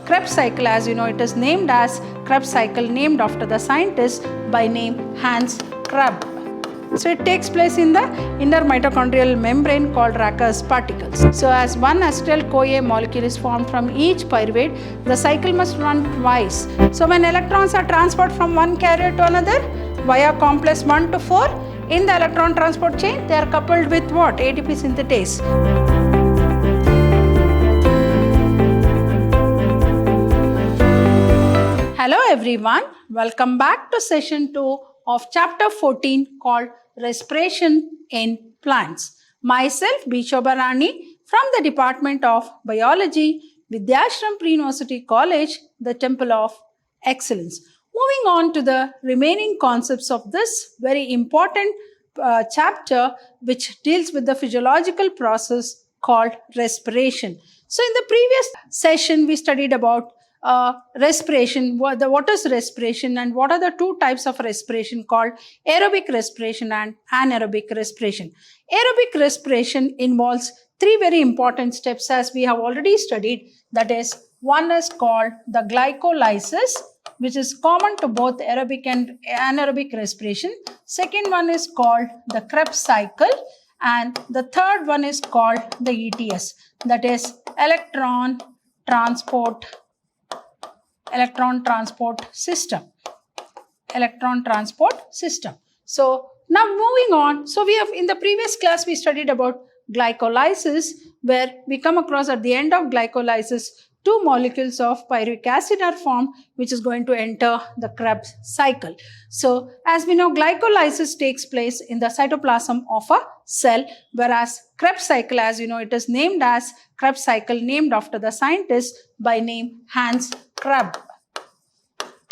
Krebs cycle, as you know, it is named as Krebs cycle, named after the scientist by name Hans Krebs. So it takes place in the inner mitochondrial membrane called Racker's particles. So as one acetyl-CoA molecule is formed from each pyruvate, the cycle must run twice. So when electrons are transferred from one carrier to another via complex 1 to 4, in the electron transport chain, they are coupled with what? ATP synthetase. Hello everyone, welcome back to session 2 of chapter 14 called Respiration in Plants. Myself B. Shobha Rani from the Department of Biology, Vidyashram Pre-University College, the Temple of Excellence. Moving on to the remaining concepts of this very important chapter, which deals with the physiological process called respiration. So in the previous session we studied about respiration, what is respiration and what are the two types of respiration called aerobic respiration and anaerobic respiration. Aerobic respiration involves three very important steps as we have already studied. That is, one is called the glycolysis, which is common to both aerobic and anaerobic respiration. Second one is called the Krebs cycle, and the third one is called the ETS, that is electron transport system. So now moving on, so we have in the previous class we studied about glycolysis, where we come across at the end of glycolysis two molecules of pyruvic acid are formed, which is going to enter the Krebs cycle. So as we know, glycolysis takes place in the cytoplasm of a cell, whereas Krebs cycle, as you know, it is named as Krebs cycle, named after the scientist by name Hans Krebs.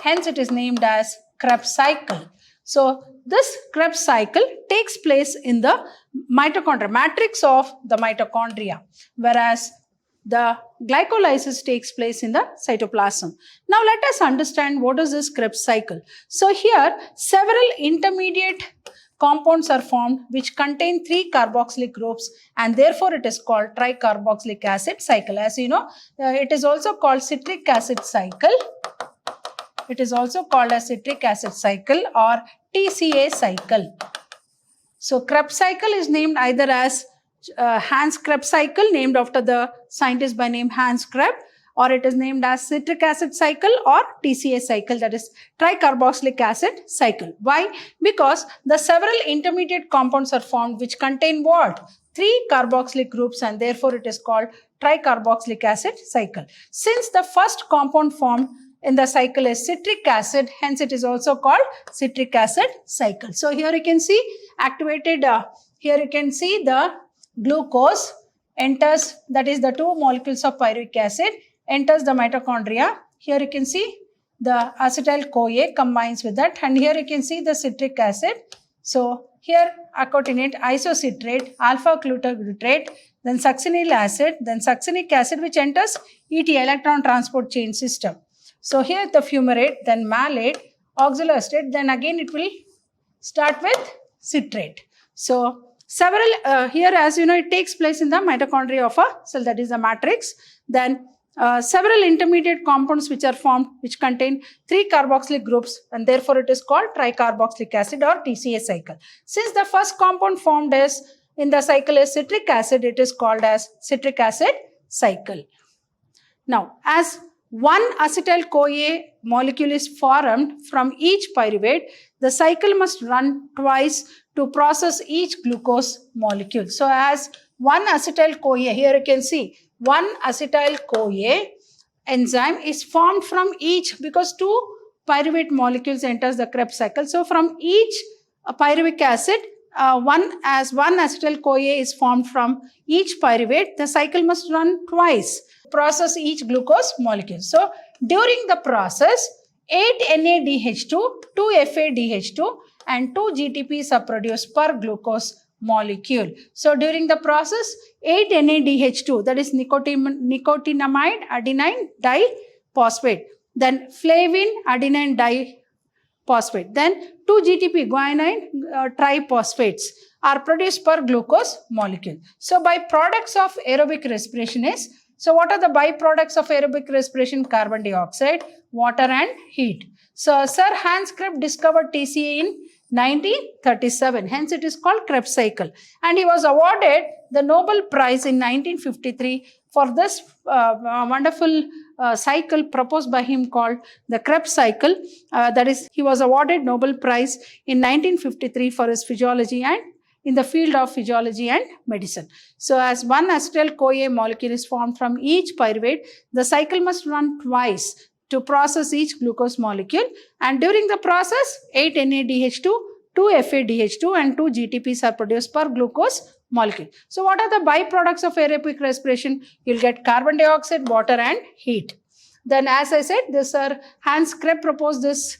Hence it is named as Krebs cycle. So this Krebs cycle takes place in the mitochondria, matrix of the mitochondria, whereas the glycolysis takes place in the cytoplasm. Now let us understand what is this Krebs cycle. So here several intermediate compounds are formed which contain 3 carboxylic groups, and therefore it is called tricarboxylic acid cycle. As you know, it is also called citric acid cycle. It is also called as citric acid cycle or TCA cycle. So Krebs cycle is named either as Hans Krebs cycle, named after the scientist by name Hans Krebs, or it is named as citric acid cycle or TCA cycle, that is tricarboxylic acid cycle. Why? Because the several intermediate compounds are formed which contain what? 3 carboxylic groups, and therefore it is called tricarboxylic acid cycle. Since the first compound formed in the cycle is citric acid, hence it is also called citric acid cycle. So here you can see activated, here you can see the glucose enters, that is the 2 molecules of pyruvic acid enters the mitochondria. Here you can see the acetyl-CoA combines with that, and here you can see the citric acid. So here acotinate, isocitrate, alpha-glutaglutarate, then succinyl acid, then succinic acid which enters ET, electron transport chain system. So here the fumarate, then malate, oxaloacetate, then again it will start with citrate. So several, here as you know, it takes place in the mitochondria of a cell, that is the matrix. Then several intermediate compounds which are formed which contain 3 carboxylic groups, and therefore it is called tricarboxylic acid or TCA cycle. Since the first compound formed is in the cycle is citric acid, it is called as citric acid cycle. Now as one acetyl-CoA molecule is formed from each pyruvate, the cycle must run twice to process each glucose molecule. So as one acetyl-CoA, here you can see one acetyl-CoA enzyme is formed from each, because 2 pyruvate molecules enters the Krebs cycle. So from each pyruvic acid, one acetyl-CoA is formed from each pyruvate, the cycle must run twice, process each glucose molecule. So during the process, 8 NADH2, 2 FADH2 and 2 GTPs are produced per glucose molecule. So during the process, 8 NADH2, that is nicotinamide adenine diphosphate, then flavin adenine diphosphate, then 2 GTP guanine triphosphates are produced per glucose molecule. So by products of aerobic respiration is So what are the byproducts of aerobic respiration? Carbon dioxide, water and heat. So Sir Hans Krebs discovered TCA in 1937. Hence it is called Krebs cycle. And he was awarded the Nobel Prize in 1953 for this wonderful cycle proposed by him called the Krebs cycle. That is, he was awarded Nobel Prize in 1953 for his physiology and in the field of physiology and medicine. So as one acetyl-CoA molecule is formed from each pyruvate, the cycle must run twice to process each glucose molecule, and during the process 8 NADH2, 2 FADH2 and 2 GTPs are produced per glucose molecule. So what are the byproducts of aerobic respiration? You'll get carbon dioxide, water and heat. Then as I said, this Hans Krebs proposed this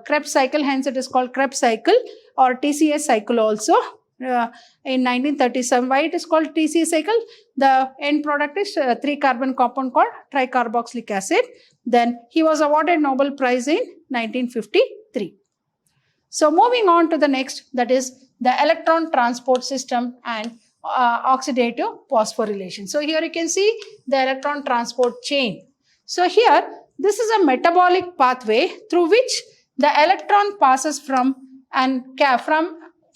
Krebs cycle, hence it is called Krebs cycle or TCA cycle also. In 1937. Why it is called TCA cycle? The end product is 3-carbon compound called tricarboxylic acid. Then he was awarded Nobel Prize in 1953. So moving on to the next, that is the electron transport system and oxidative phosphorylation. So here you can see the electron transport chain. So here this is a metabolic pathway through which the electron passes from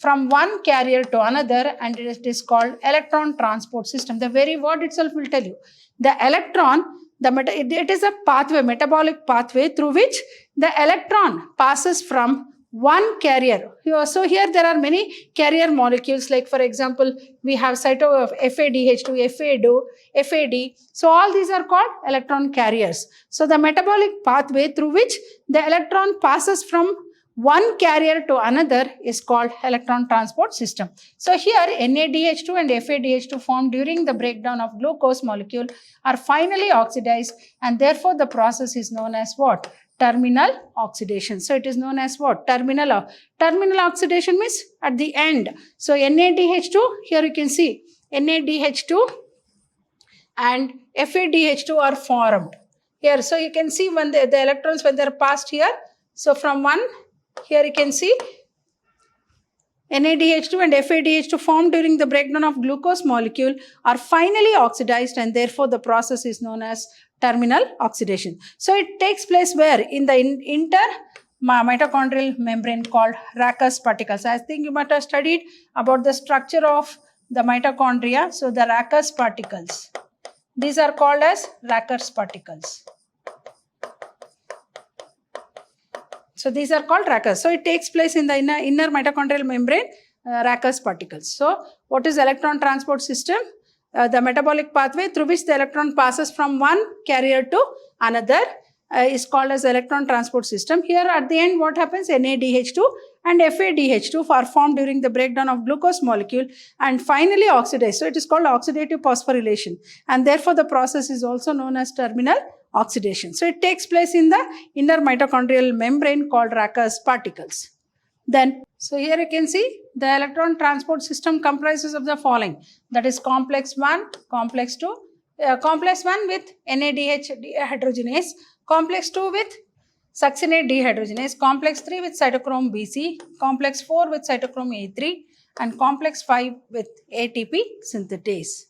one carrier to another, and it is called electron transport system. The very word itself will tell you. The electron, it is a pathway, metabolic pathway through which the electron passes from one carrier. So here there are many carrier molecules, like for example, we have FADH2, FAD. So all these are called electron carriers. So the metabolic pathway through which the electron passes from one carrier to another is called electron transport system. So here NADH2 and FADH2 formed during the breakdown of glucose molecule are finally oxidized, and therefore the process is known as what? Terminal oxidation. So it is known as what? Terminal oxidation means at the end. So NADH2, here you can see NADH2 and FADH2 are formed here. So you can see when the electrons, when they are passed here, so from one, here you can see NADH2 and FADH2 formed during the breakdown of glucose molecule are finally oxidized, and therefore the process is known as terminal oxidation. So it takes place where? In the mitochondrial membrane called Rackus particles. I think you might have studied about the structure of the mitochondria. So the Rackus particles, these are called as Rackus particles. So these are called Rackus. So it takes place in the inner mitochondrial membrane, Rackus particles. So what is electron transport system? The metabolic pathway through which the electron passes from one carrier to another is called as electron transport system. Here at the end what happens? NADH2 and FADH2 are formed during the breakdown of glucose molecule and finally oxidized. So it is called oxidative phosphorylation, and therefore the process is also known as terminal oxidation. So it takes place in the inner mitochondrial membrane called Rackus particles. Then, so here you can see the electron transport system comprises of the following. That is complex 1, complex 2, complex 1 with NADH dehydrogenase, complex 2 with succinate dehydrogenase, complex 3 with cytochrome BC, complex 4 with cytochrome A3, and complex 5 with ATP synthetase.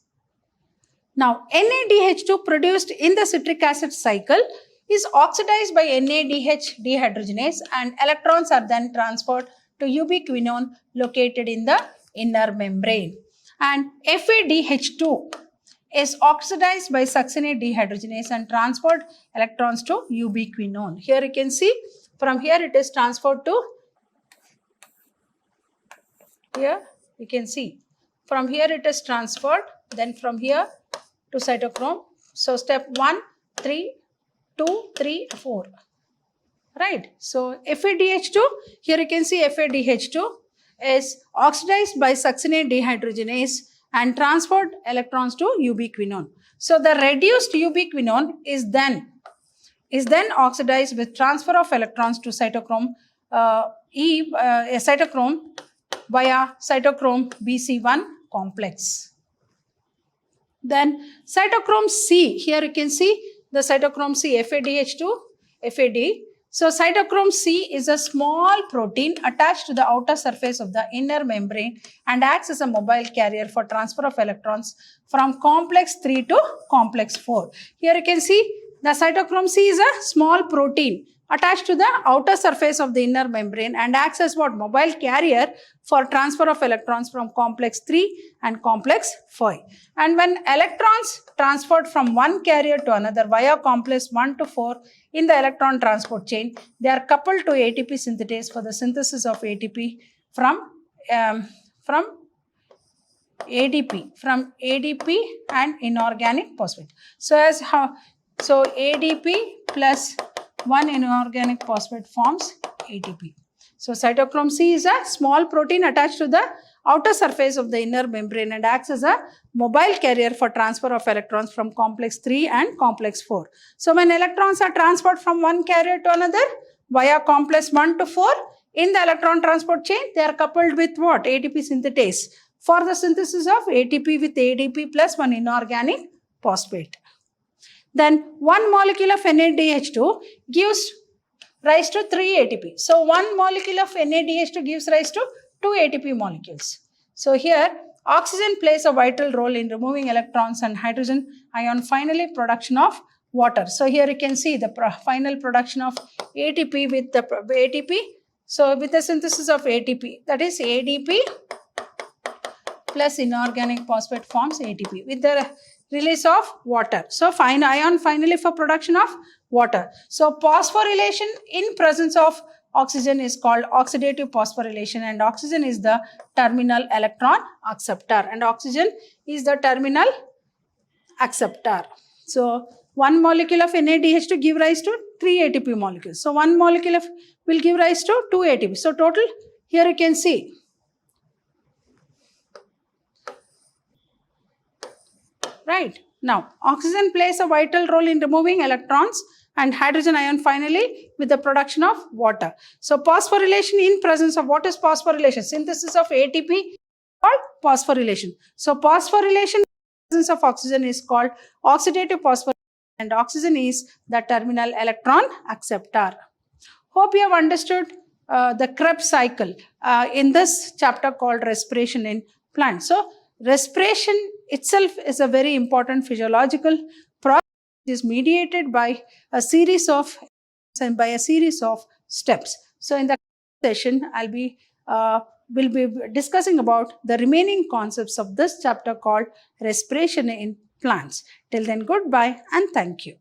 Now, NADH2 produced in the citric acid cycle is oxidized by NADH dehydrogenase, and electrons are then transferred to ubiquinone located in the inner membrane. And FADH2 is oxidized by succinate dehydrogenase and transferred electrons to ubiquinone. Here you can see, from here it is transferred to, here you can see, from here it is transferred, then from here to cytochrome. So step 1, 3, 2, 3, 4. Right. So FADH2, here you can see FADH2 is oxidized by succinate dehydrogenase and transferred electrons to ubiquinone. So the reduced ubiquinone is then oxidized with transfer of electrons to cytochrome cytochrome via cytochrome BC1 complex. Then cytochrome C, here you can see the cytochrome C, FADH2, FAD. So cytochrome C is a small protein attached to the outer surface of the inner membrane and acts as a mobile carrier for transfer of electrons from complex 3 to complex 4. Here you can see the cytochrome C is a small protein attached to the outer surface of the inner membrane and acts as what? Mobile carrier for transfer of electrons from complex 3 and complex 5. And when electrons transferred from one carrier to another via complex 1 to 4 in the electron transport chain, they are coupled to ATP synthetase for the synthesis of ATP from ADP and inorganic phosphate. So ADP plus one inorganic phosphate forms ATP. So cytochrome C is a small protein attached to the outer surface of the inner membrane and acts as a mobile carrier for transfer of electrons from complex 3 and complex 4. So when electrons are transferred from one carrier to another via complex 1 to 4 in the electron transport chain, they are coupled with what? ATP synthetase for the synthesis of ATP with ADP plus one inorganic phosphate. Then one molecule of NADH2 gives rise to 3 ATP. So one molecule of NADH2 gives rise to 2 ATP molecules. So here oxygen plays a vital role in removing electrons and hydrogen ion finally production of water. So here you can see the final production of ATP with the ATP. So with the synthesis of ATP, that is ADP plus inorganic phosphate forms ATP with the release of water. So ion finally for production of water. So phosphorylation in presence of oxygen is called oxidative phosphorylation, and oxygen is the terminal electron acceptor and oxygen is the terminal acceptor. So one molecule of NADH2 give rise to 3 ATP molecules. So one molecule will give rise to 2 ATP. So total here you can see. Right. Now, oxygen plays a vital role in removing electrons and hydrogen ion finally with the production of water. So, phosphorylation in presence of, what is phosphorylation? Synthesis of ATP called phosphorylation. So, phosphorylation in presence of oxygen is called oxidative phosphorylation and oxygen is the terminal electron acceptor. Hope you have understood the Krebs cycle in this chapter called respiration in plants. So, respiration itself is a very important physiological process. It is mediated by a series of steps. So in the session, will be discussing about the remaining concepts of this chapter called respiration in plants. Till then, goodbye and thank you.